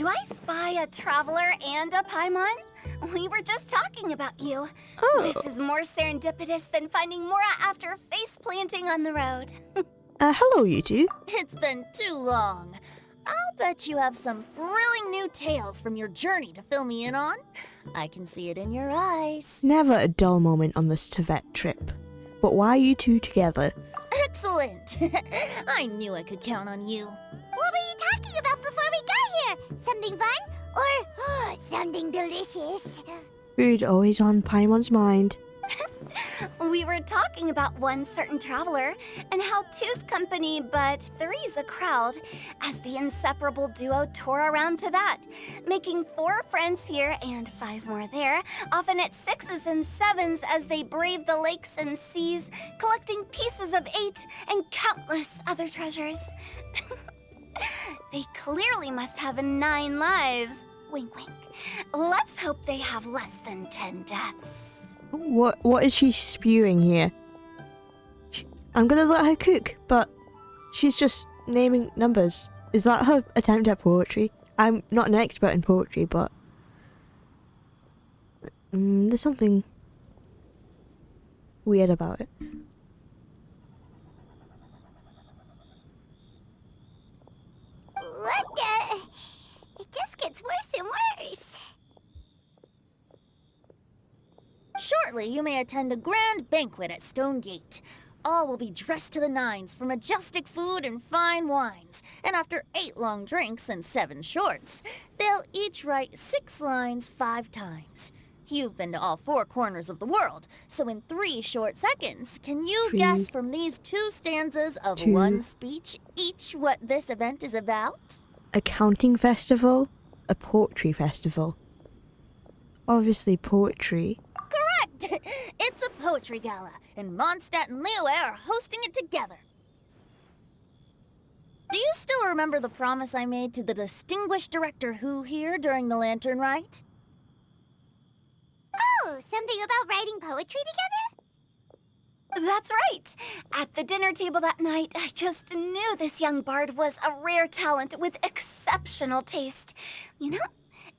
Do I spy a traveler and a Paimon? We were just talking about you. Oh. This is more serendipitous than finding Mora after face planting on the road. Hello, you two. It's been too long. I'll bet you have some thrilling new tales from your journey to fill me in on. I can see it in your eyes. Never a dull moment on this Tibet trip. But why are you two together? Excellent! I knew I could count on you. What were you talking about before we got here? Something fun? Or something delicious? Food always on Paimon's mind. We were talking about one certain traveler and how two's company but three's a crowd as the inseparable duo tour around Tibet, making 4 friends here and 5 more there, often at 6s and 7s as they brave the lakes and seas, collecting pieces of 8 and countless other treasures. They clearly must have 9 lives. Wink, wink. Let's hope they have less than 10 deaths. What is she spewing here? I'm gonna let her cook, but she's just naming numbers. Is that her attempt at poetry? I'm not an expert in poetry, but there's something weird about it. What the? It just gets worse and worse. Shortly, you may attend a grand banquet at Stone Gate. All will be dressed to the nines for majestic food and fine wines. And after 8 long drinks and 7 shorts, they'll each write 6 lines 5 times. You've been to all 4 corners of the world, so in 3 short seconds, can you guess from these 2 stanzas of 1 speech each what this event is about? A counting festival? A poetry festival? Obviously poetry. Correct! It's a poetry gala, and Mondstadt and Liyue are hosting it together. Do you still remember the promise I made to the distinguished director Who here during the Lantern Rite? Oh, something about writing poetry together? That's right. At the dinner table that night, I just knew this young bard was a rare talent with exceptional taste. You know,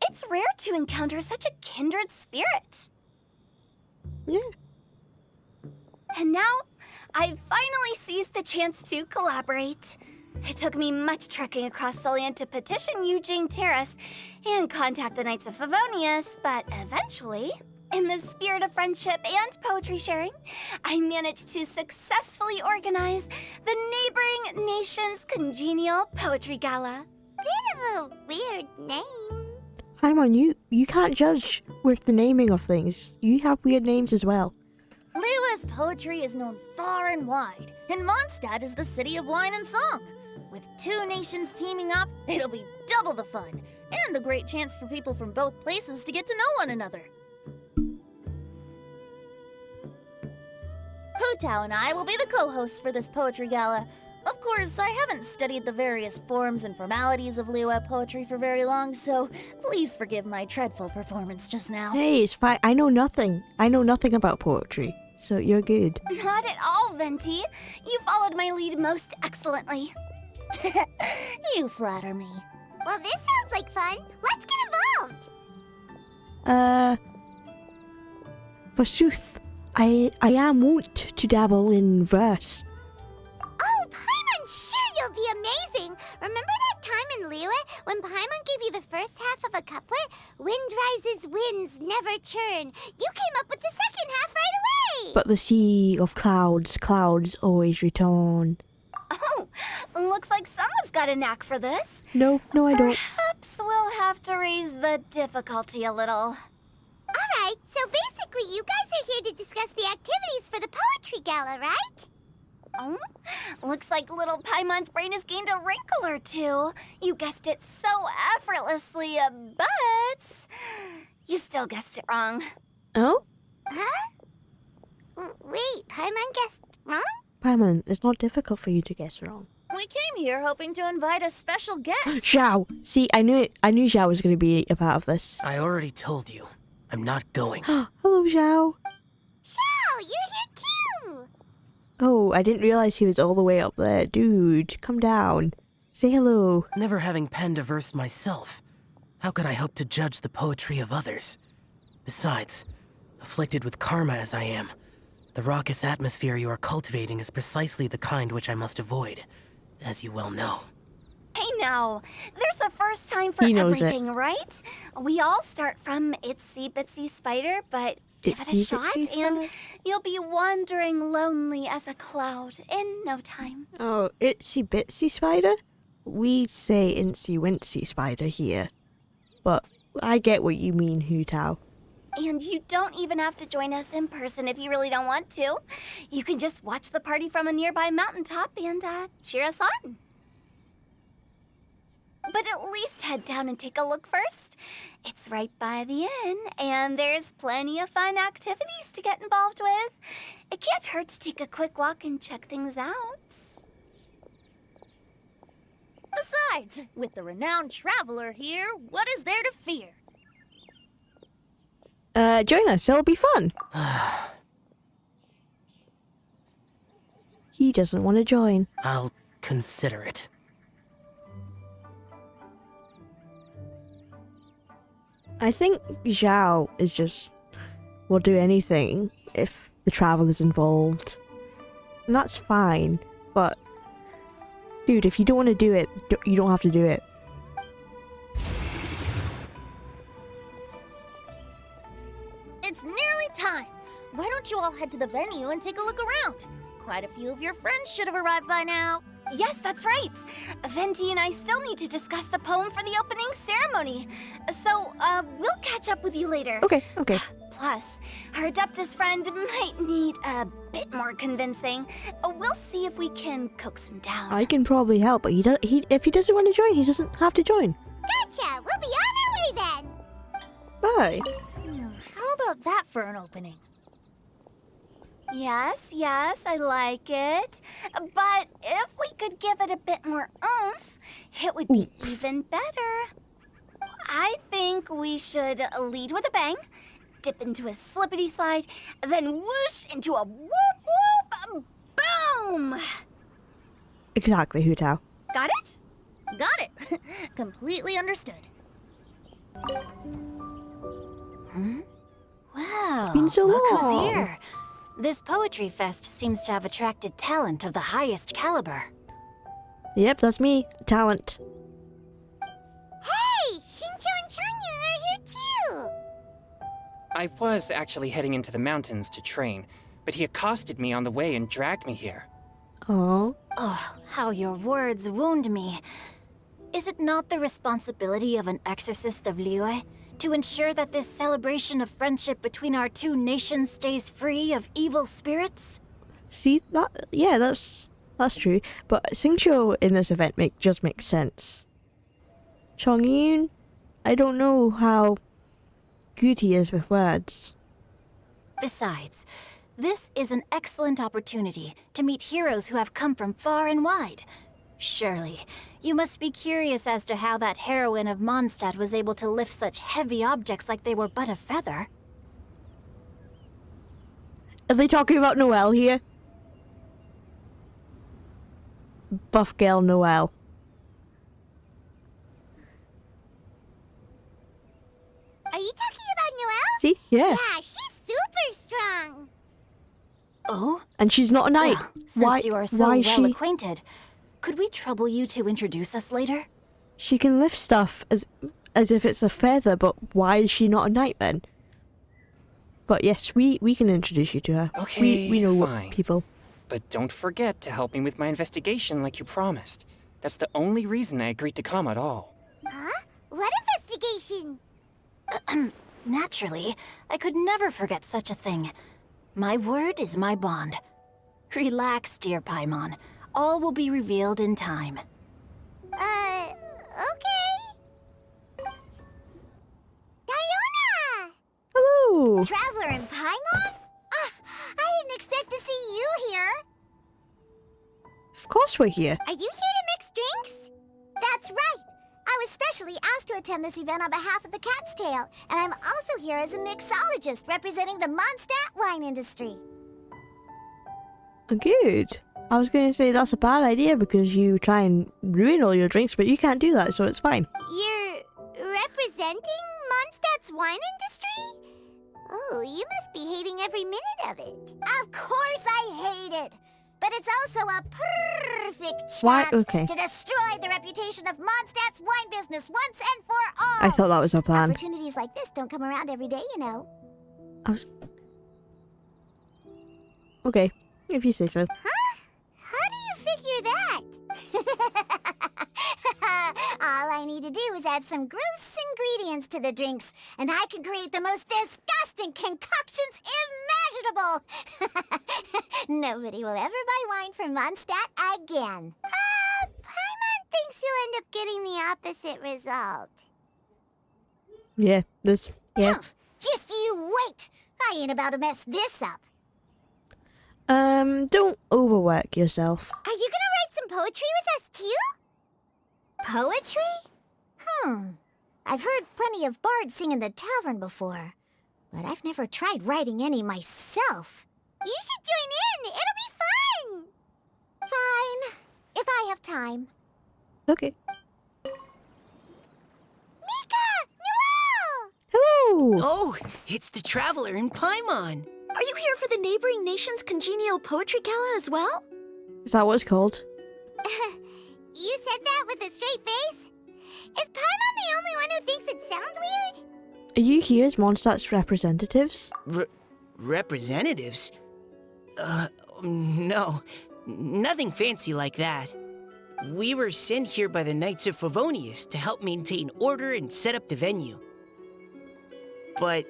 it's rare to encounter such a kindred spirit. Yeah. And now, I've finally seized the chance to collaborate. It took me much trekking across the land to petition Eugene Terrace and contact the Knights of Favonius, but eventually, in the spirit of friendship and poetry sharing, I managed to successfully organize the neighboring nation's congenial poetry gala. Bit of a weird name. Paimon, you can't judge with the naming of things. You have weird names as well. Liyue's poetry is known far and wide, and Mondstadt is the city of wine and song. With 2 nations teaming up, it'll be double the fun, and a great chance for people from both places to get to know one another. Hu-Tao and I will be the co-hosts for this poetry gala. Of course, I haven't studied the various forms and formalities of Liyue poetry for very long, so please forgive my dreadful performance just now. Hey, it's fine. I know nothing. I know nothing about poetry, so you're good. Not at all, Venti. You followed my lead most excellently. You flatter me. Well, this sounds like fun. Let's get involved. Forsooth, I am wont to dabble in verse. Oh, Paimon, sure you'll be amazing. Remember that time in Liyue when Paimon gave you the first half of a couplet? Wind rises, winds never churn. You came up with the second half right away. But the sea of clouds, clouds always return. Oh, looks like someone's got a knack for this. No, I don't. Perhaps we'll have to raise the difficulty a little. All right, so basically you guys are here to discuss the activities for the poetry gala, right? Oh, looks like little Paimon's brain has gained a wrinkle or 2. You guessed it so effortlessly, but you still guessed it wrong. Oh? Huh? Wait, Paimon guessed wrong? Paimon, it's not difficult for you to guess wrong. We came here hoping to invite a special guest. Xiao! See, I knew it. I knew Xiao was going to be a part of this. I already told you. I'm not going. Hello, Xiao. Xiao, you're here too. Oh, I didn't realize he was all the way up there. Dude, come down. Say hello. Never having penned a verse myself, How could I hope to judge the poetry of others? Besides, afflicted with karma as I am, the raucous atmosphere you are cultivating is precisely the kind which I must avoid, as you well know. Hey now, there's a first time for He knows it. everything, right? We all start from itsy bitsy spider, but give it a Itsy shot bitsy and spider? you'll be wandering lonely as a cloud in no time. Oh, itsy bitsy spider? We say incy wincy spider here. But I get what you mean, Hu Tao. And you don't even have to join us in person if you really don't want to. You can just watch the party from a nearby mountaintop and cheer us on. But at least head down and take a look first. It's right by the inn, and there's plenty of fun activities to get involved with. It can't hurt to take a quick walk and check things out. Besides, with the renowned traveler here, what is there to fear? Join us, it'll be fun. He doesn't want to join. I'll consider it. I think Zhao is just will do anything if the traveler's involved. And that's fine, but dude, if you don't want to do it, you don't have to do it. It's nearly time. Why don't you all head to the venue and take a look around? Quite a few of your friends should have arrived by now. Yes, that's right. Venti and I still need to discuss the poem for the opening ceremony. So, we'll catch up with you later. Okay. Plus, our Adeptus friend might need a bit more convincing. We'll see if we can coax him down. I can probably help, but if he doesn't want to join, he doesn't have to join. Gotcha! We'll be on our way then! Bye. How about that for an opening? Yes, I like it. But if we could give it a bit more oomph, it would be even better. I think we should lead with a bang, dip into a slippity slide, then whoosh into a whoop whoop boom! Exactly, Hu Tao. Got it? Got it. Completely understood. Wow, It's been so look long. who's here. This poetry fest seems to have attracted talent of the highest caliber. Yep, that's me. Talent. Hey! Shincho and Changyun are here too! I was actually heading into the mountains to train, but he accosted me on the way and dragged me here. Oh. Oh, how your words wound me. Is it not the responsibility of an exorcist of Liyue to ensure that this celebration of friendship between our two nations stays free of evil spirits? See that? Yeah, that's true. But Xingqiu in this event just makes sense. Chongyun, I don't know how good he is with words. Besides, this is an excellent opportunity to meet heroes who have come from far and wide. Surely, you must be curious as to how that heroine of Mondstadt was able to lift such heavy objects like they were but a feather. Are they talking about Noelle here? Buff girl Noelle. Are you talking about Noelle? See? Yeah. Yeah, she's super strong! Oh? And she's not a knight. Well, since you are so why well she? acquainted, could we trouble you to introduce us later? She can lift stuff as if it's a feather, but why is she not a knight then? But yes, we can introduce you to her. Okay, we know fine. what people. But don't forget to help me with my investigation like you promised. That's the only reason I agreed to come at all. Huh? What investigation? Naturally, I could never forget such a thing. My word is my bond. Relax, dear Paimon. All will be revealed in time. Okay. Diona! Hello. Traveler in Paimon? I didn't expect to see you here. Of course we're here. Are you here to mix drinks? That's right. I was specially asked to attend this event on behalf of the Cat's Tail, and I'm also here as a mixologist representing the Mondstadt wine industry. Good. I was going to say that's a bad idea because you try and ruin all your drinks, but you can't do that, so it's fine. You're representing representing Mondstadt's wine industry? Oh, you must be hating every minute of it. Of course I hate it. But it's also a perfect chance Why? Okay. to destroy the reputation of Mondstadt's wine business once and for all. I thought that was our plan. Opportunities like this don't come around every day, you know. I was... Okay, if you say so. Huh? How do you figure that? All I need to do is add some gross ingredients to the drinks, and I can create the most disgusting concoctions imaginable. Nobody will ever buy wine from Mondstadt again. Paimon thinks you'll end up getting the opposite result. Yeah, yeah. Humph, just you wait. I ain't about to mess this up. Don't overwork yourself. Are you gonna write some poetry with us too? Poetry? I've heard plenty of bards sing in the tavern before, but I've never tried writing any myself. You should join in. It'll be fun. Fine, if I have time. Okay. Mika! Noelle! Hello! Oh, it's the Traveler in Paimon. Are you here for the neighboring nation's congenial poetry gala as well? Is that what it's called? You said that with a straight face? Is Paimon the only one who thinks it sounds weird? Are you here as Mondstadt's representatives? Representatives? No. Nothing fancy like that. We were sent here by the Knights of Favonius to help maintain order and set up the venue. But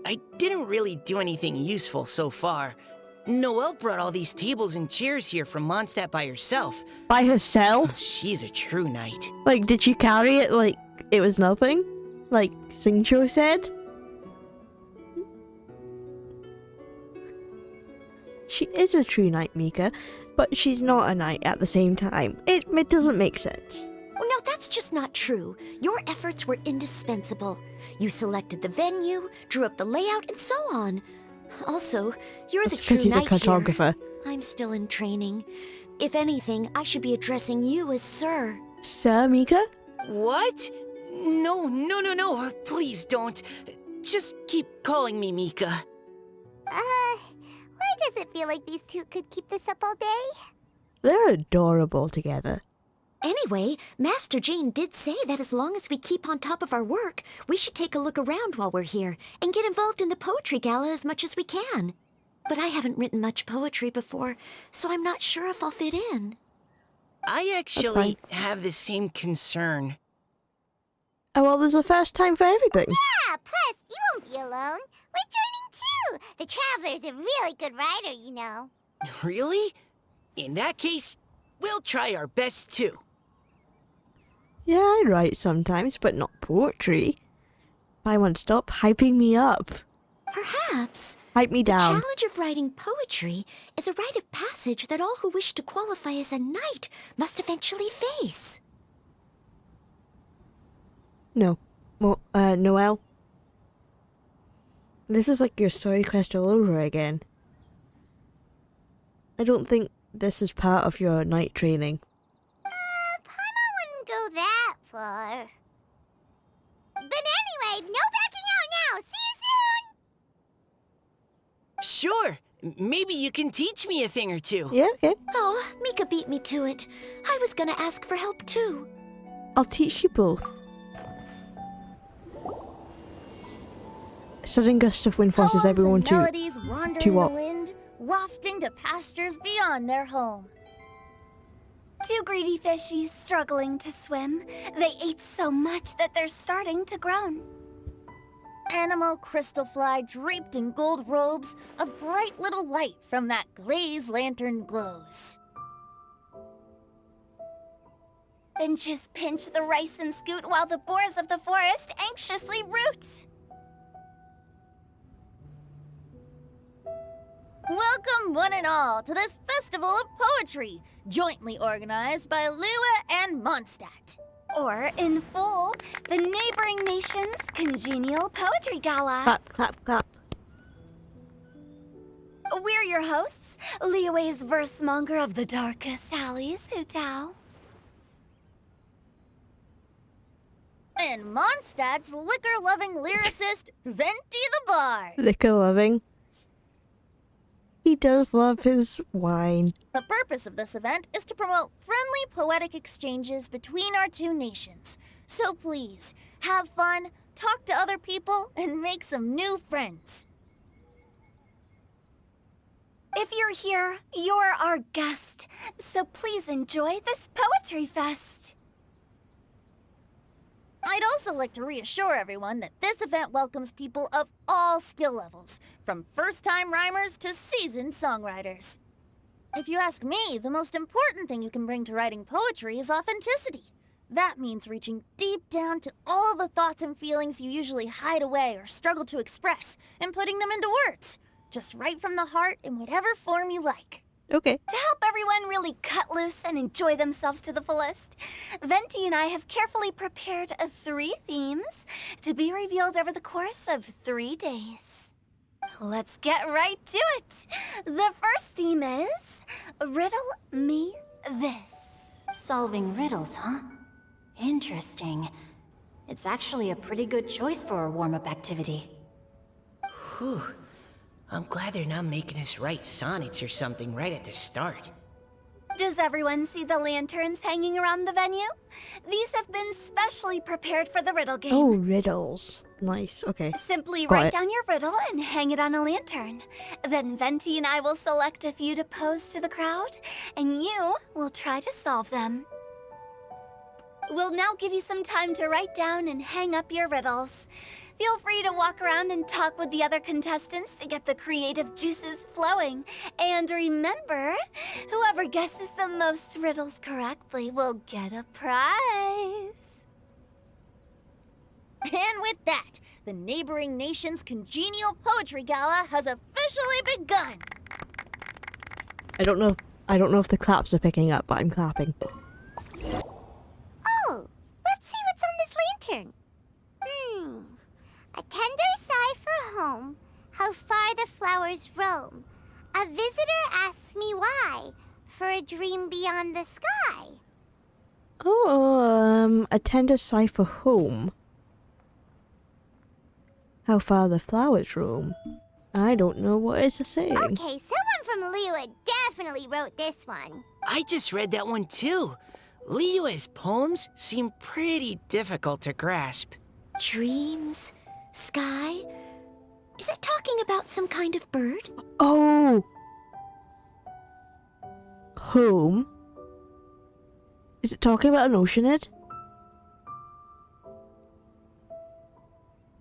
I didn't really do anything useful so far. Noelle brought all these tables and chairs here from Mondstadt by herself. By herself? She's a true knight. Like, did she carry it like it was nothing? Like Singcho said? She is a true knight, Mika, but she's not a knight at the same time. It doesn't make sense. Oh, no, that's just not true. Your efforts were indispensable. You selected the venue, drew up the layout, and so on. Also, you're That's the true because he's a knight here. cartographer. I'm still in training. If anything, I should be addressing you as Sir. Sir, Mika? What? No. Please don't. Just keep calling me Mika. Why does it feel like these two could keep this up all day? They're adorable together. Anyway, Master Jane did say that as long as we keep on top of our work, we should take a look around while we're here and get involved in the poetry gala as much as we can. But I haven't written much poetry before, so I'm not sure if I'll fit in. I actually have the same concern. Oh, well, there's a first time for everything. Yeah, plus, you won't be alone. We're joining too. The Traveler's a really good writer, you know. Really? In that case, we'll try our best too. Yeah, I write sometimes, but not poetry. I won't stop hyping me up. Perhaps. Hype me The down. challenge of writing poetry is a rite of passage that all who wish to qualify as a knight must eventually face. No. Well, Noelle. This is like your story quest all over again. I don't think this is part of your night training. Paimon wouldn't go that far. But anyway, no backing out now. See you soon! Sure. Maybe you can teach me a thing or two. Yeah, okay. Oh, Mika beat me to it. I was gonna ask for help too. I'll teach you both. A sudden gust of wind forces Poems everyone and to... melodies wander to in what? the wind, wafting to pastures beyond their home. Two greedy fishies struggling to swim. They ate so much that they're starting to groan. Animal crystal fly draped in gold robes, a bright little light from that glazed lantern glows. Finches pinch the rice and scoot while the boars of the forest anxiously root. Welcome one and all to this festival of poetry, jointly organized by Liyue and Mondstadt. Or, in full, the neighboring nation's congenial poetry gala. Clap, clap, clap. We're your hosts, Liyue's verse monger of the darkest alleys, Hu Tao. And Mondstadt's liquor-loving lyricist, Venti the Bard. Liquor loving. He does love his wine. The purpose of this event is to promote friendly poetic exchanges between our two nations. So please, have fun, talk to other people, and make some new friends. If you're here, you're our guest. So please enjoy this poetry fest. I'd also like to reassure everyone that this event welcomes people of all skill levels, from first-time rhymers to seasoned songwriters. If you ask me, the most important thing you can bring to writing poetry is authenticity. That means reaching deep down to all the thoughts and feelings you usually hide away or struggle to express, and putting them into words. Just right from the heart in whatever form you like. Okay. To help everyone really cut loose and enjoy themselves to the fullest, Venti and I have carefully prepared 3 themes to be revealed over the course of 3 days. Let's get right to it. The first theme is Riddle Me This. Solving riddles, huh? Interesting. It's actually a pretty good choice for a warm-up activity. Whew. I'm glad they're not making us write sonnets or something right at the start. Does everyone see the lanterns hanging around the venue? These have been specially prepared for the riddle game. Oh, riddles. Nice. Okay. Simply Got write it. down your riddle and hang it on a lantern. Then Venti and I will select a few to pose to the crowd, and you will try to solve them. We'll now give you some time to write down and hang up your riddles. Feel free to walk around and talk with the other contestants to get the creative juices flowing. And remember, whoever guesses the most riddles correctly will get a prize. And with that, the neighboring nation's congenial poetry gala has officially begun. I don't know if the claps are picking up, but I'm clapping. Oh, let's see what's on this lantern. A tender sigh for home, how far the flowers roam. A visitor asks me why, for a dream beyond the sky. Oh, a tender sigh for home. How far the flowers roam. I don't know what it's saying. Okay, someone from Liyue definitely wrote this one. I just read that one too. Liyue's poems seem pretty difficult to grasp. Dreams? Sky? Is it talking about some kind of bird? Oh! Home? Is it talking about an oceanid?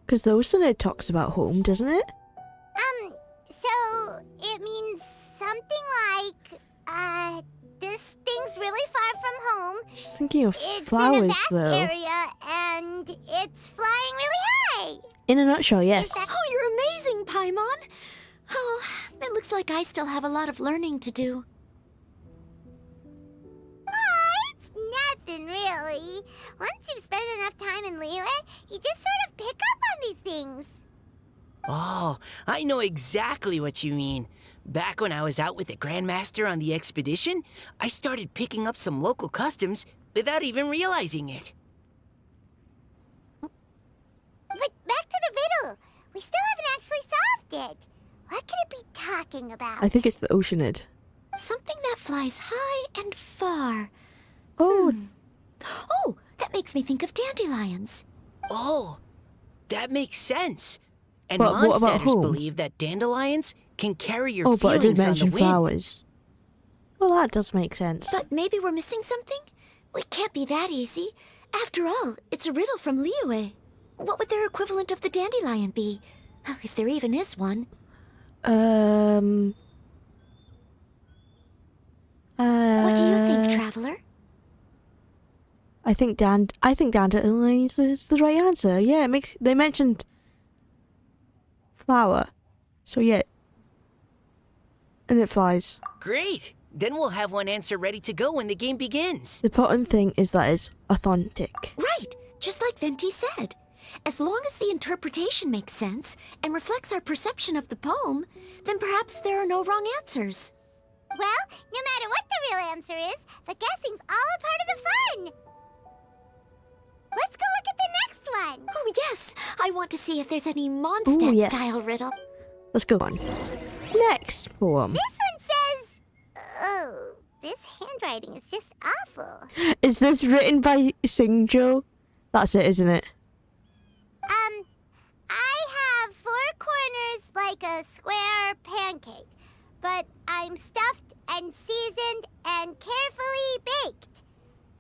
Because the oceanid talks about home, doesn't it? So it means something like, this thing's really far from home. Just thinking of It's flowers, in a vast though. area, and it's flying really high. In a nutshell, yes. Oh, you're amazing, Paimon! Oh, it looks like I still have a lot of learning to do. It's nothing really. Once you've spent enough time in Liyue, you just sort of pick up on these things. Oh, I know exactly what you mean. Back when I was out with the Grandmaster on the expedition, I started picking up some local customs without even realizing it. But back to the riddle. We still haven't actually solved it. What could it be talking about? I think it's the oceanid. Something that flies high and far. Oh, Oh, that makes me think of dandelions. Oh, that makes sense. And But what about Mondstadters home? believe that dandelions can carry your oh, but I did feelings on the mention wind. flowers. Well, that does make sense. But maybe we're missing something? It can't be that easy. After all, it's a riddle from Liyue. What would their equivalent of the dandelion be? If there even is one. What What do you think, Traveler? I think dandelions is the right answer. Yeah, they mentioned flower. So yeah. And it flies. Great! Then we'll have one answer ready to go when the game begins. The important thing is that it's authentic. Right, just like Venti said. As long as the interpretation makes sense and reflects our perception of the poem, then perhaps there are no wrong answers. Well, no matter what the real answer is, the guessing's all a part of the fun. Let's go look at the next one. Oh, yes! I want to see if there's any Ooh, Mondstadt yes. style riddle. Let's go on. Next poem. This one says, oh, this handwriting is just awful. Is this written by Singjo? That's it, isn't it? I have 4 corners like a square pancake, but I'm stuffed and seasoned and carefully baked.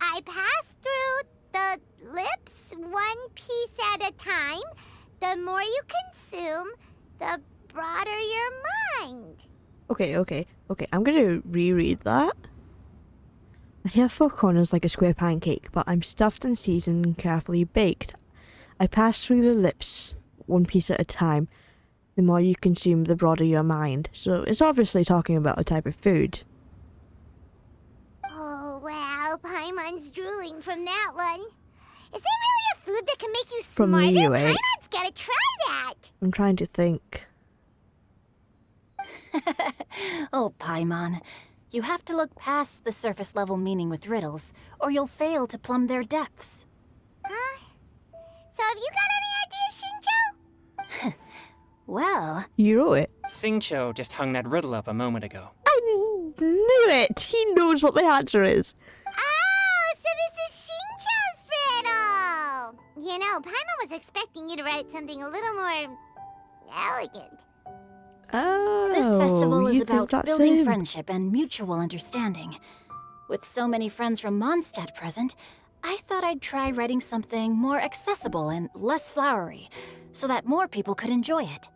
I pass through the lips 1 piece at a time. The more you consume, the broader your mind. Okay. I'm gonna reread that. I have 4 corners like a square pancake, but I'm stuffed and seasoned and carefully baked. I pass through the lips 1 piece at a time. The more you consume, the broader your mind. So it's obviously talking about a type of food. Oh, wow, Paimon's drooling from that one. Is there really a food that can make you From smarter? Liyue. Paimon's gotta try that. I'm trying to think. Oh, Paimon. You have to look past the surface level meaning with riddles, or you'll fail to plumb their depths. Huh? So have you got any ideas, Shinjo? Well, You wrote it. Singcho just hung that riddle up a moment ago. I knew it! He knows what the answer is. Oh, so this is Shinjo's riddle. You know, Paimon was expecting you to write something a little more elegant. Oh, this festival is you think about that's building him. friendship and mutual understanding. With so many friends from Mondstadt present, I thought I'd try writing something more accessible and less flowery, so that more people could enjoy it.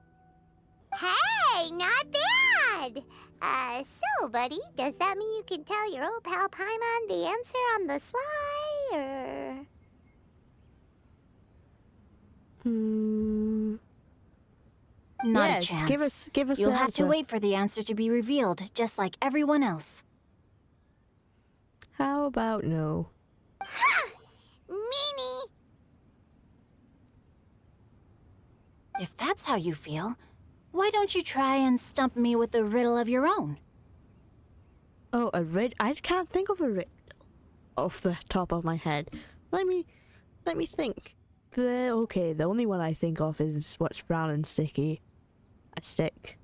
Hey, not bad. So, buddy, does that mean you can tell your old pal Paimon the answer on the sly, or...? Not Yeah, a chance. give us You'll the have answer. to wait for the answer to be revealed, just like everyone else. How about no? Meanie. If that's how you feel, why don't you try and stump me with a riddle of your own? Oh, a riddle? I can't think of a riddle off the top of my head. Let me think. The only one I think of is what's brown and sticky. A stick.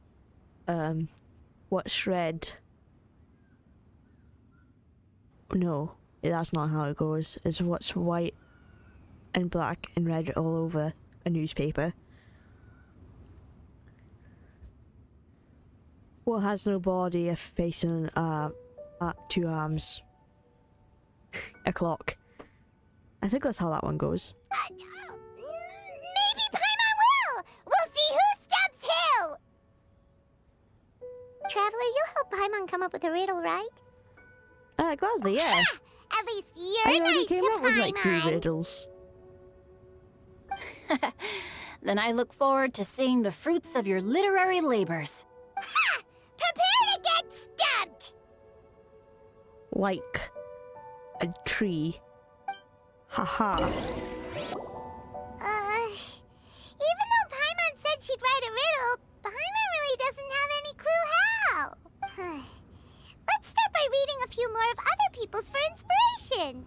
What's red? No, that's not how it goes. It's what's white and black and red all over a newspaper. What has no body, a face and 2 arms? A clock. I think that's how that one goes. Maybe Paimon will. We'll see who stumps who. Traveler, you'll help Paimon come up with a riddle, right? Gladly, yeah. At least you're I already nice came to up with like 3 Paimon. riddles. Then I look forward to seeing the fruits of your literary labors. Ha! Prepare to get stumped. Like a tree. Haha. Even though Paimon said she'd write a riddle, Paimon really doesn't have any clue how. Let's start by reading a few more of other people's for inspiration.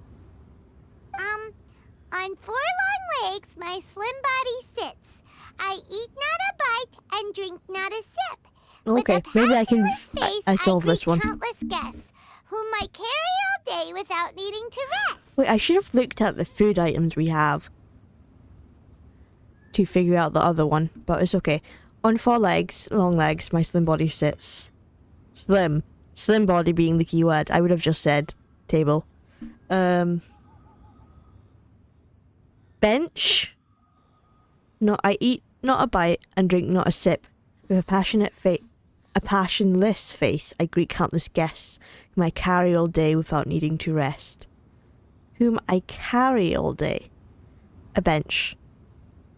On 4 long legs, my slim body sits. I eat not a bite and drink not a sip. Okay, With a maybe I can. passionless face, I solve greet this one. countless guests, whom I carry all day without needing to rest. Wait, I should have looked at the food items we have to figure out the other one, but it's okay. On 4 legs, long legs, my slim body sits. Slim body being the key word. I would have just said table. Bench. No, I eat not a bite and drink not a sip. With a passionless face, I greet countless guests, whom I carry all day without needing to rest. Whom I carry all day. A bench.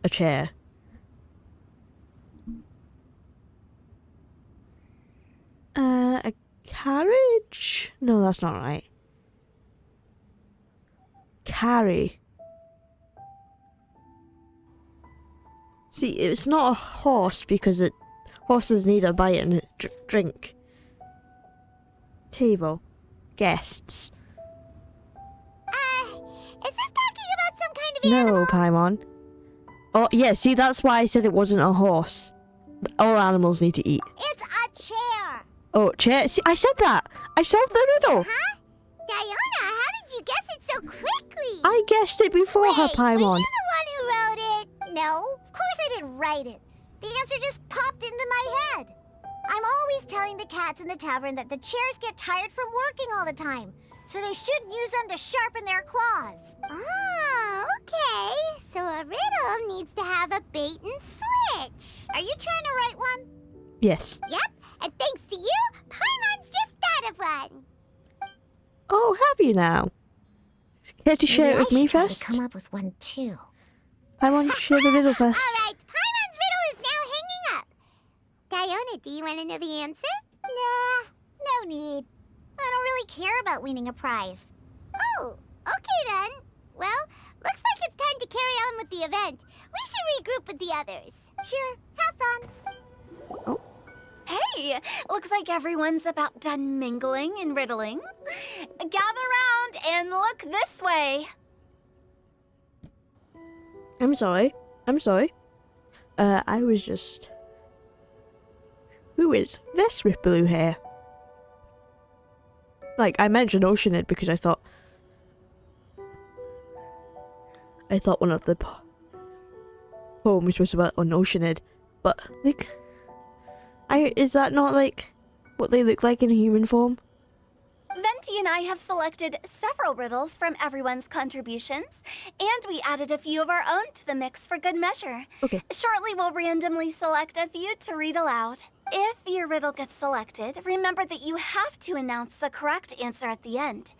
A chair. A carriage? No, that's not right. Carry. See, it's not a horse because horses need a bite and a drink. Table. Guests. Is this talking about some kind of No, animal? Paimon. Oh, yeah, see, that's why I said it wasn't a horse. All animals need to eat. It's a chair. Oh, chair. See, I said that. I solved the riddle. Huh? Diona, how did you guess it so quickly? I guessed it before her, Wait, were you the Paimon. one who wrote it? No, of course I didn't write it. The answer just popped into my head. I'm always telling the cats in the tavern that the chairs get tired from working all the time, so they shouldn't use them to sharpen their claws. Oh, okay. So a riddle needs to have a bait and switch. Are you trying to write one? Yes. Yep, and thanks to you, Paimon's just thought of one. Oh, have you now? Care to share it with me first? Come up with one too. Paimon, share the riddle first. All right, Paimon's riddle is now hanging up. Diona, do you want to know the answer? Nah, no need. I don't really care about winning a prize. Oh, okay then. Well, looks like it's time to carry on with the event. We should regroup with the others. Sure, have fun. Hey, looks like everyone's about done mingling and riddling. Gather round and look this way. I'm sorry. I was just... Who is this with blue hair? Like, I mentioned Oceanid because I thought one of the poems was about on Oceanid, but like, is that not like what they look like in human form? Venti and I have selected several riddles from everyone's contributions, and we added a few of our own to the mix for good measure. Okay. Shortly, we'll randomly select a few to read aloud. If your riddle gets selected, remember that you have to announce the correct answer at the end.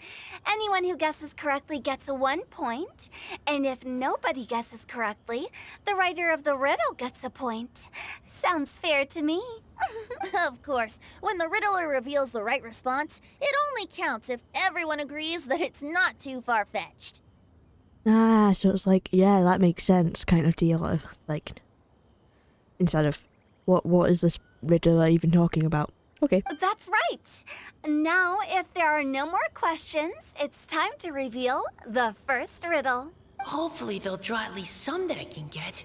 Anyone who guesses correctly gets 1 point, and if nobody guesses correctly, the writer of the riddle gets a point. Sounds fair to me. Of course, when the riddler reveals the right response, it only counts if everyone agrees that it's not too far-fetched. Ah, so it's like, yeah, that makes sense kind of deal of like, instead of what is this riddler even talking about? Okay. That's right. Now, if there are no more questions, it's time to reveal the first riddle. Hopefully they'll draw at least some that I can get.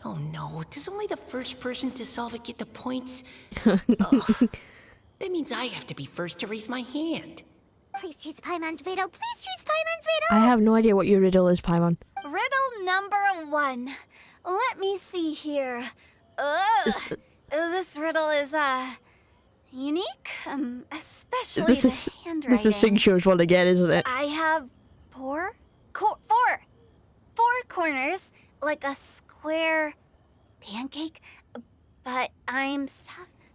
Oh no, does only the first person to solve it get the points? Ugh. That means I have to be first to raise my hand. Please choose Paimon's riddle. Please choose Paimon's riddle. I have no idea what your riddle is, Paimon. Riddle number 1. Let me see here. Ugh. This riddle is, unique, especially the handwriting. This is Singshow's one again, isn't it? I have four corners, like a square pancake, but I'm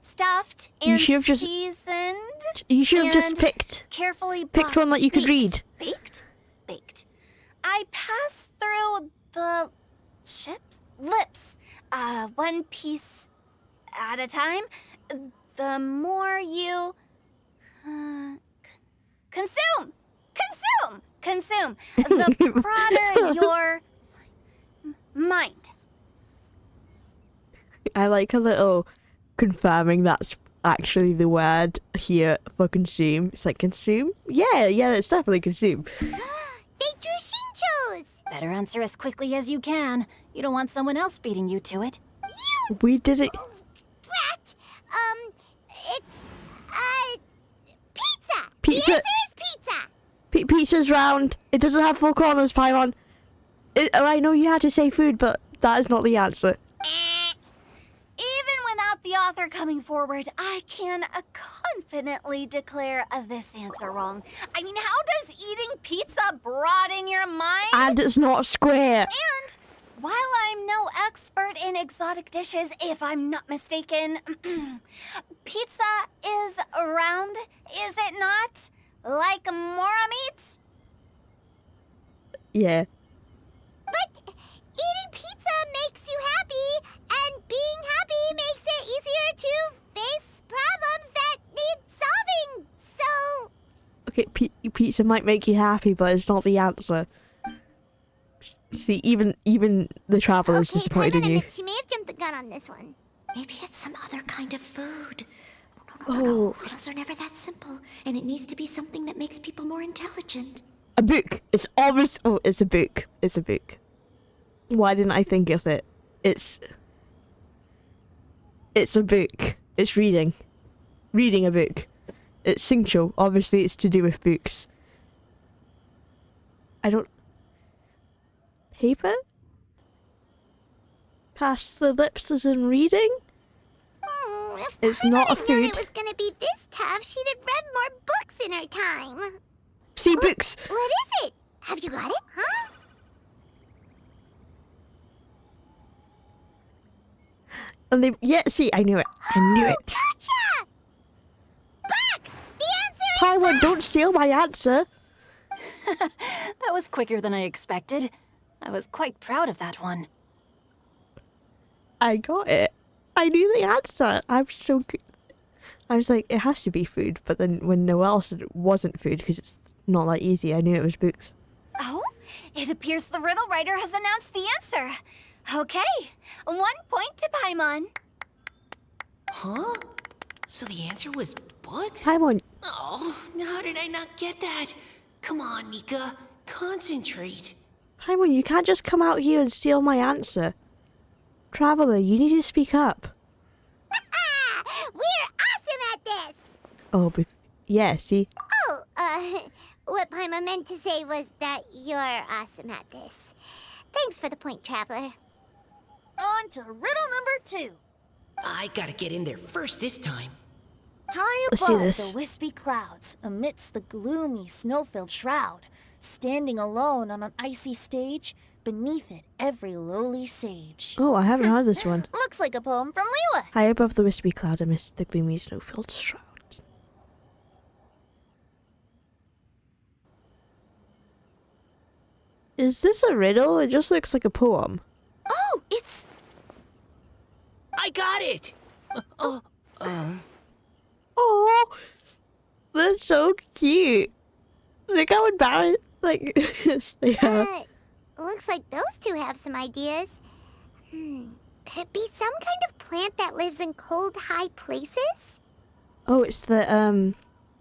stuffed and seasoned. You should have just carefully picked one that you could read. Baked. I pass through the lips, one piece at a time. The more you consume, the broader your mind. I like a little confirming that's actually the word here for consume. It's like consume? Yeah, it's definitely consume. They drew Shinchos. Better answer as quickly as you can. You don't want someone else beating you to it. We did it. Brat. It's pizza. Pizza. The answer is pizza. Pizza's round. It doesn't have 4 corners, Paimon. I know you had to say food, but that is not the answer. Even without the author coming forward, I can confidently declare this answer wrong. I mean, how does eating pizza broaden your mind? And it's not square. And while I'm no expert in exotic dishes, if I'm not mistaken, pizza is round, is it not? Like mora meat? Yeah. But eating pizza makes you happy, and being happy makes it easier to face problems that need solving. So Okay, pizza might make you happy, but it's not the answer. See, even the traveler's disappointed in you. She may have jumped the gun on this one. Maybe it's some other kind of food. Oh. No. Riddles are never that simple, and it needs to be something that makes people more intelligent. A book. It's obvious. Oh, it's a book. It's a book. Why didn't I think of it? It's a book. It's reading. Reading a book. It's Singcho. Obviously, it's to do with books. I don't... Paper? Past the lips as in reading? If It's Paimon not a had known it food. was gonna be this tough, she'd have read more books in her time. See, books! What is it? Have you got it? Huh? And they... Yeah, see, I knew it. I knew it. Gotcha! Bucks! The answer is Paimon, don't steal my answer. That was quicker than I expected. I was quite proud of that one. I got it. I knew the answer. I'm so good. I was like, it has to be food. But then when Noelle said it wasn't food because it's not that easy, I knew it was books. Oh, it appears the riddle writer has announced the answer. Okay, 1 point to Paimon. Huh? So the answer was books? Paimon, Oh, how did I not get that? Come on, Nika. Concentrate. Paimon, you can't just come out here and steal my answer. Traveler, you need to speak up. we're awesome at this! Oh, yeah, see? Oh, what Paimon meant to say was that you're awesome at this. Thanks for the point, Traveler. On to riddle number 2. I gotta get in there first this time. High Let's do above this. the wispy clouds, amidst the gloomy, snow-filled shroud, standing alone on an icy stage, beneath it every lowly sage. Oh, I haven't heard this one. Looks like a poem from Liyue. High above the wispy cloud amidst the gloomy snow-filled shrouds. Is this a riddle? It just looks like a poem. Oh, it's... I got it! Oh, that's so cute. Look how embarrassed, like, they are. Looks like those two have some ideas. Could it be some kind of plant that lives in cold, high places? Oh, it's the,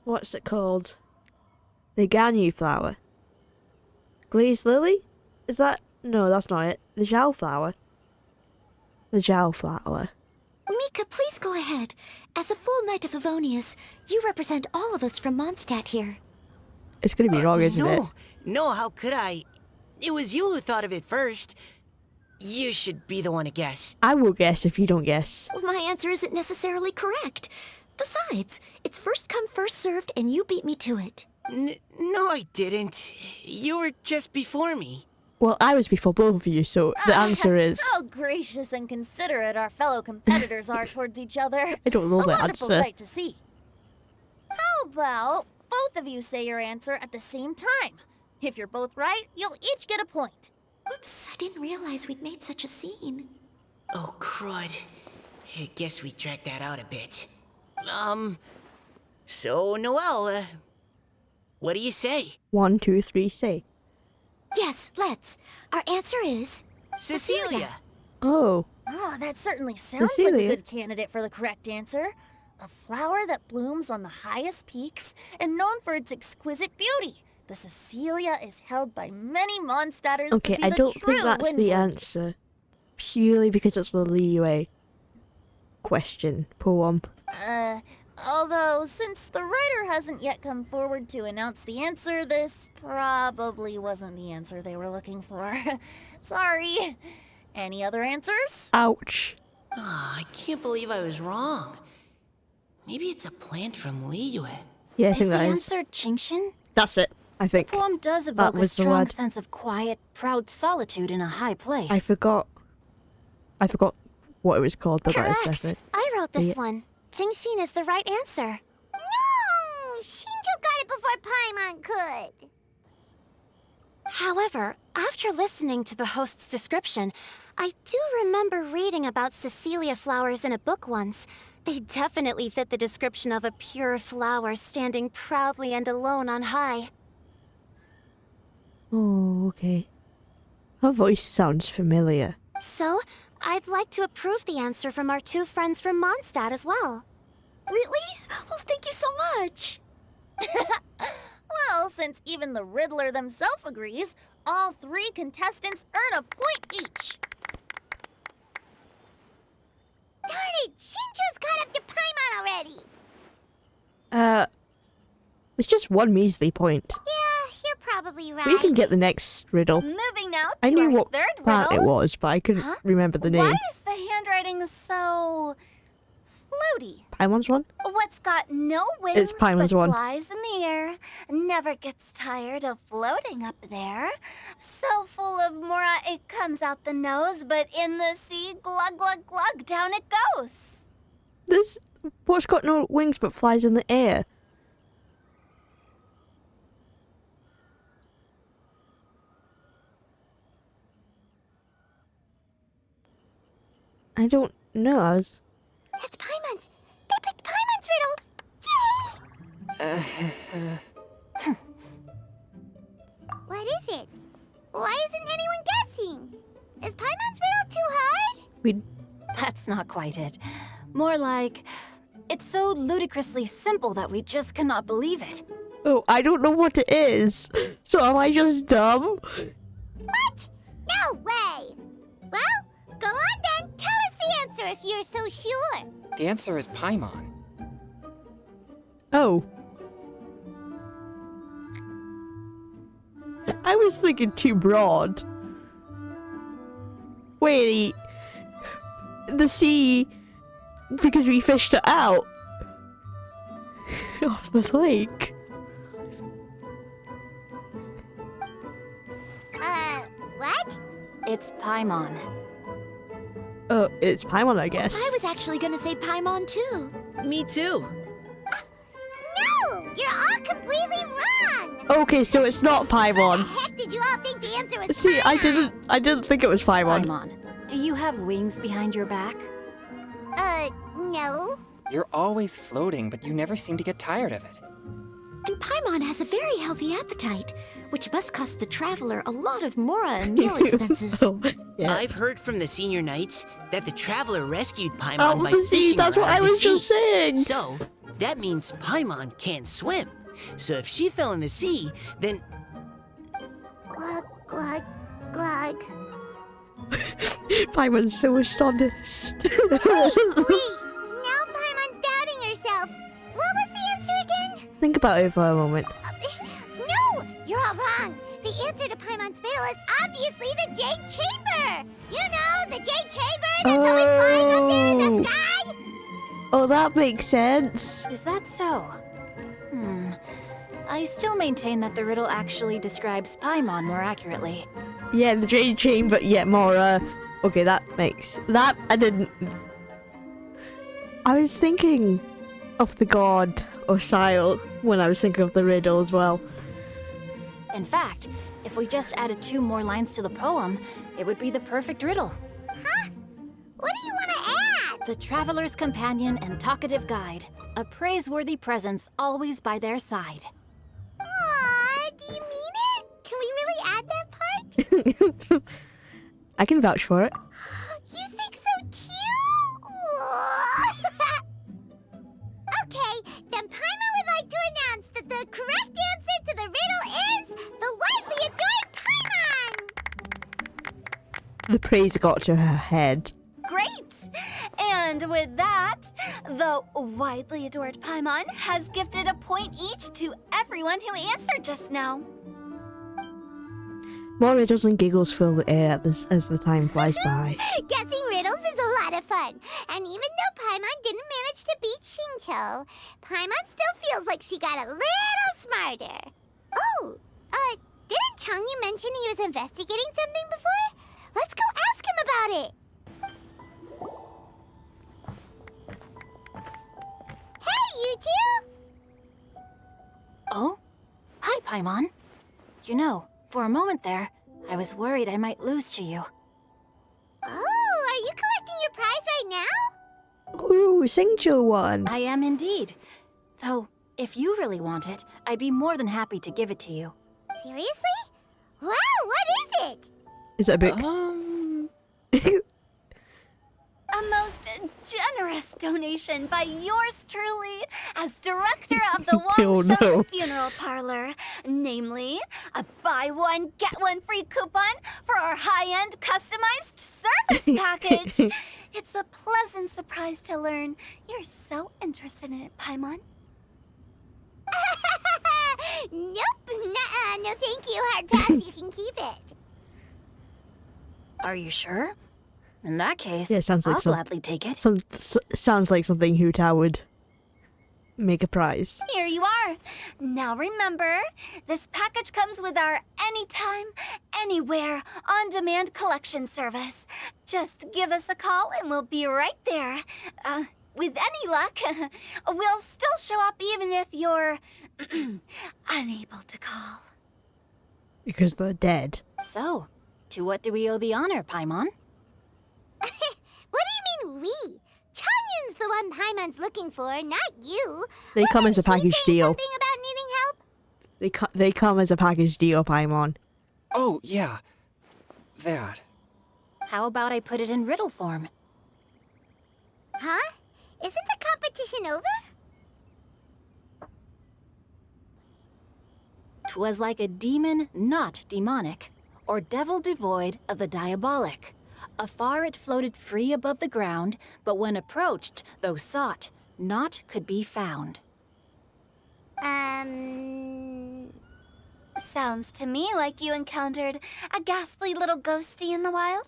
what's it called? The Ganyu flower. Glazed lily? Is that? No, that's not it. The Zhao flower. The Zhao flower. Mika, please go ahead. As a full knight of Avonius, you represent all of us from Mondstadt here. It's gonna be wrong, isn't it? No, how could I? It was you who thought of it first. You should be the one to guess. I will guess if you don't guess. Well, my answer isn't necessarily correct. Besides, it's first come, first served, and you beat me to it. No, I didn't. You were just before me. Well, I was before both of you, so the answer is... How gracious and considerate our fellow competitors are towards each other. I don't know A the wonderful answer. sight to see. How about both of you say your answer at the same time? If you're both right, you'll each get a point. Oops, I didn't realize we'd made such a scene. Oh, crud. I guess we dragged that out a bit. So, Noelle, what do you say? 1, 2, 3, say. Yes, let's. Our answer is... Cecilia! Oh, Oh, that certainly sounds like Cecilia. a good candidate for the correct answer. A flower that blooms on the highest peaks and known for its exquisite beauty. The Cecilia is held by many Mondstadters okay, to be I the don't true think that's the windblower. answer. Purely because it's the Liyue question, poem. Although, since the writer hasn't yet come forward to announce the answer, this probably wasn't the answer they were looking for. Sorry. Any other answers? Ouch. Ah, I can't believe I was wrong. Maybe it's a plant from Liyue. Yeah, I Is think the that is. answer Qingxin? That's it, I think. Poem does evoke a was the strong word. sense of quiet, proud solitude in a high place. I forgot what it was called, but that is Correct. definite. I wrote this Yeah. one. Jingxin is the right answer. No! Shinjo got it before Paimon could. However, after listening to the host's description, I do remember reading about Cecilia flowers in a book once. They definitely fit the description of a pure flower standing proudly and alone on high. Oh, okay. Her voice sounds familiar. So, I'd like to approve the answer from our two friends from Mondstadt as well. Really? Well, thank you so much. Well, since even the Riddler themselves agrees, All 3 contestants earn a point each. Darn it! Shinjo's caught up to Paimon already! It's just one measly point. Yeah, you're probably right. We can get the next riddle. Moving now to I knew our what third part riddle. it was, but I couldn't Huh? remember the name. Why is the handwriting so floaty? Paimon's one? What's got no wings Paimon's but one. flies in the air, never gets tired of floating up there. So full of mora it comes out the nose, but in the sea, glug glug glug, down it goes. This what's got no wings but flies in the air? I don't know. That's Paimon's! They picked Paimon's riddle! Yay! What is it? Why isn't anyone guessing? Is Paimon's riddle too hard? That's not quite it. More like, it's so ludicrously simple that we just cannot believe it. Oh, I don't know what it is. So am I just dumb? What? No way! Well, go on then. Tell us the answer if you're so sure. The answer is Paimon. Oh. I was thinking too broad. Wait, the sea, because we fished it out off the lake. What? It's Paimon. Oh, it's Paimon, I guess. I was actually gonna say Paimon too. Me too. No! You're all completely wrong! Okay, so it's not Why the Paimon. heck did you all think the answer was See, I Paimon? didn't think it was Paimon. Paimon, do you have wings behind your back? No. You're always floating, but you never seem to get tired of it. And Paimon has a very healthy appetite, which must cost the traveler a lot of mora and meal expenses. Oh, yeah. I've heard from the senior knights that the traveler rescued Paimon Oh, by the sea, fishing that's her what out I of the was just sea. saying. So, that means Paimon can't swim. So if she fell in the sea, then Glug, glug, glug. Paimon's so astonished. Wait! Now Paimon's doubting herself. What was the answer again? Think about it for a moment. No! You're all wrong. The answer to Paimon's riddle is obviously the Jade Chamber! You know, the Jade Chamber that's always flying up there in the sky? Oh, that makes sense. Is that so? I still maintain that the riddle actually describes Paimon more accurately. Yeah, the Jade Chamber. Yeah, more. Okay, that makes that. I didn't. I was thinking of the god Osile when I was thinking of the riddle as well. In fact, if we just added 2 more lines to the poem, it would be the perfect riddle. What do you want to add? The traveler's companion and talkative guide, a praiseworthy presence always by their side. Aw, do you mean it? Can we really add that part? I can vouch for it. You think so cute? Okay, then Paimon would like to announce that the correct answer to the riddle is the widely adored Paimon! The praise got to her head. Great! And with that, the widely adored Paimon has gifted a point each to everyone who answered just now. More riddles and giggles fill the air as the time flies by. Guessing riddles is a lot of fun. And even though Paimon didn't manage to beat Shinjo, Paimon still feels like she got a little smarter. Oh, didn't Changyu mention he was investigating something before? Let's go ask him about it. Hey, you two! Oh? Hi, Paimon. You know, for a moment there, I was worried I might lose to you. Oh, are you collecting your prize right now? Ooh, Singjo won. I am indeed. Though, if you really want it, I'd be more than happy to give it to you. Seriously? Wow, what is it? Is it a book? A most generous donation by yours truly as director of the Oh, Wong no. Sheng Funeral Parlor. Namely, a buy one, get one free coupon for our high-end customized service package. It's a pleasant surprise to learn you're so interested in it, Paimon. Nope, nuh-uh, no thank you, hard pass, you can keep it. Are you sure? In that case, Yeah, sounds like I'll some- gladly take it. Sounds like something Hu Tao would make a prize. Here you are. Now remember, this package comes with our anytime, anywhere, on-demand collection service. Just give us a call and we'll be right there. With any luck, we'll still show up even if you're unable to call. Because they're dead. So, to what do we owe the honor, Paimon? What do you mean we? Changyun's the one Paimon's looking for, not you. They come as a Wasn't he package saying deal. Something about needing help? They come as a package deal, Paimon. Oh, yeah. That. How about I put it in riddle form? Huh? Isn't the competition over? 'Twas like a demon not demonic, or devil devoid of the diabolic. Afar it floated free above the ground, but when approached, though sought, naught could be found. Sounds to me like you encountered a ghastly little ghosty in the wild.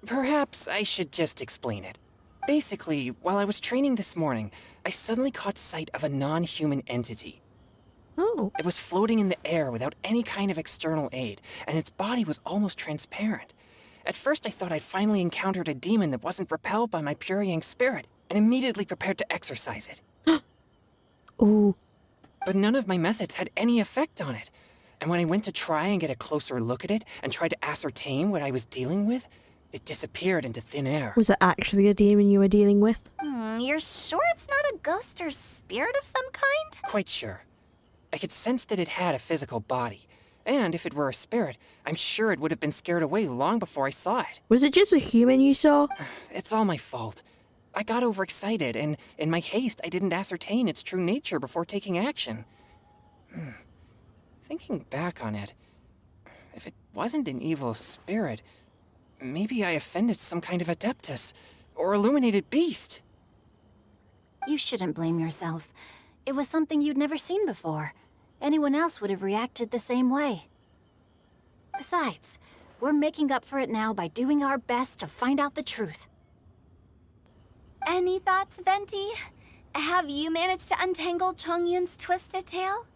Perhaps I should just explain it. Basically, while I was training this morning, I suddenly caught sight of a non-human entity. Oh. It was floating in the air without any kind of external aid, and its body was almost transparent. At first I thought I'd finally encountered a demon that wasn't repelled by my pure yang spirit, and immediately prepared to exorcise it. Ooh. But none of my methods had any effect on it. And when I went to try and get a closer look at it, and tried to ascertain what I was dealing with, it disappeared into thin air. Was it actually a demon you were dealing with? You're sure it's not a ghost or spirit of some kind? Quite sure. I could sense that it had a physical body. And if it were a spirit, I'm sure it would have been scared away long before I saw it. Was it just a human you saw? It's all my fault. I got overexcited, and in my haste, I didn't ascertain its true nature before taking action. Thinking back on it, if it wasn't an evil spirit, maybe I offended some kind of adeptus, or illuminated beast. You shouldn't blame yourself. It was something you'd never seen before. Anyone else would have reacted the same way. Besides, we're making up for it now by doing our best to find out the truth. Any thoughts, Venti? Have you managed to untangle Chongyun's twisted tail?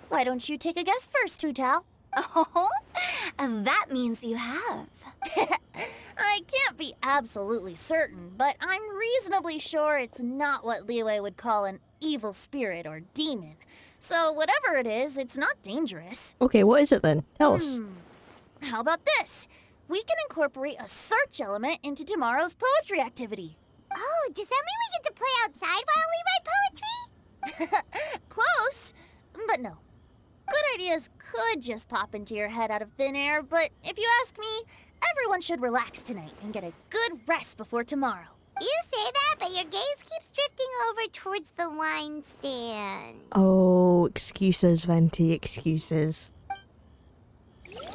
Why don't you take a guess first, Hu Tao? Oh, that means you have. I can't be absolutely certain, but I'm reasonably sure it's not what Liyue would call an evil spirit or demon. So whatever it is, it's not dangerous. Okay, what is it then? Tell us. How about this? We can incorporate a search element into tomorrow's poetry activity. Oh, does that mean we get to play outside while we write poetry? Close, but no. Good ideas could just pop into your head out of thin air, but if you ask me, everyone should relax tonight and get a good rest before tomorrow. You say that, but your gaze keeps drifting over towards the wine stand. Oh, excuses, Venti, excuses.